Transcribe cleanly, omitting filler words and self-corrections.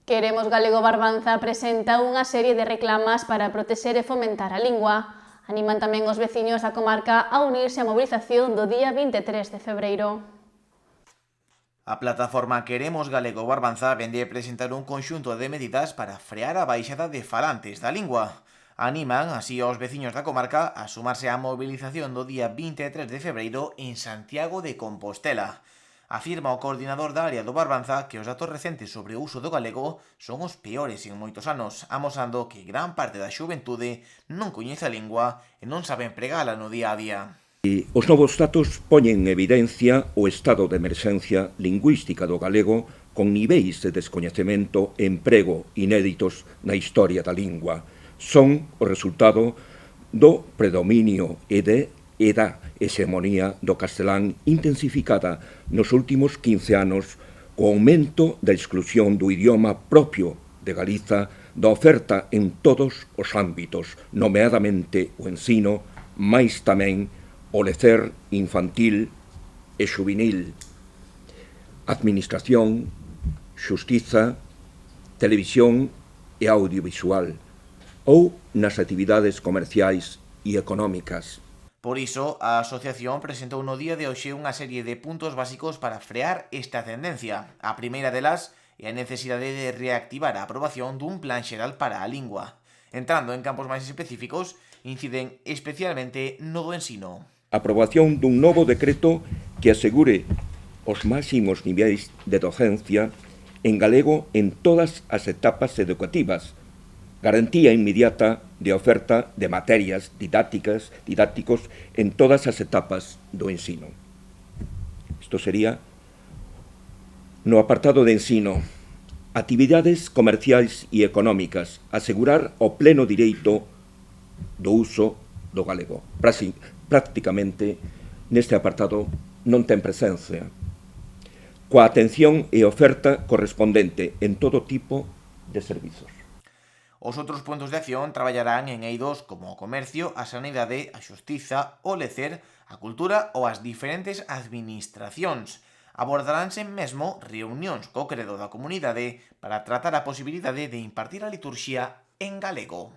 Queremos Galego Barbanza presenta unha serie de reclamas para protexer e fomentar a lingua. Animan tamén os veciños da comarca a unirse á mobilización do día 23 de febreiro. A plataforma Queremos Galego Barbanza vende presentar un conxunto de medidas para frear a baixada de falantes da lingua. Animan así aos veciños da comarca a sumarse á mobilización do día 23 de febreiro en Santiago de Compostela. Afirma o coordinador da área do Barbanza que os datos recentes sobre o uso do galego son os peores en moitos anos, amosando que gran parte da xuventude non coñece a lingua e non sabe empregala no día a día. Os novos datos poñen en evidencia o estado de emerxencia lingüística do galego con niveis de descoñecemento e emprego inéditos na historia da lingua. Son o resultado do predominio e da hexemonía do castelán intensificada nos últimos 15 anos co aumento da exclusión do idioma propio de Galiza da oferta en todos os ámbitos, nomeadamente o ensino, mais tamén o lecer infantil e xuvenil, administración, xustiza, televisión e audiovisual, ou nas actividades comerciais e económicas. Por iso, a asociación presentou no día de hoxe unha serie de puntos básicos para frear esta tendencia. A primeira delas é a necesidade de reactivar a aprobación dun plan xeral para a lingua. Entrando en campos máis específicos, inciden especialmente no do ensino. A aprobación dun novo decreto que asegure os máximos niveis de docencia en galego en todas as etapas educativas, garantía inmediata de oferta de materias didácticos en todas as etapas do ensino. Isto sería no apartado de ensino, actividades comerciais e económicas, asegurar o pleno direito do uso do galego. Prácticamente, neste apartado non ten presencia. Coa atención e oferta correspondente en todo tipo de servizos. Os outros puntos de acción traballarán en eidos como o comercio, a sanidade, a xustiza, o lecer, a cultura ou as diferentes administracións. Abordaránse mesmo reunións co credo da comunidade para tratar a posibilidade de impartir a liturxía en galego.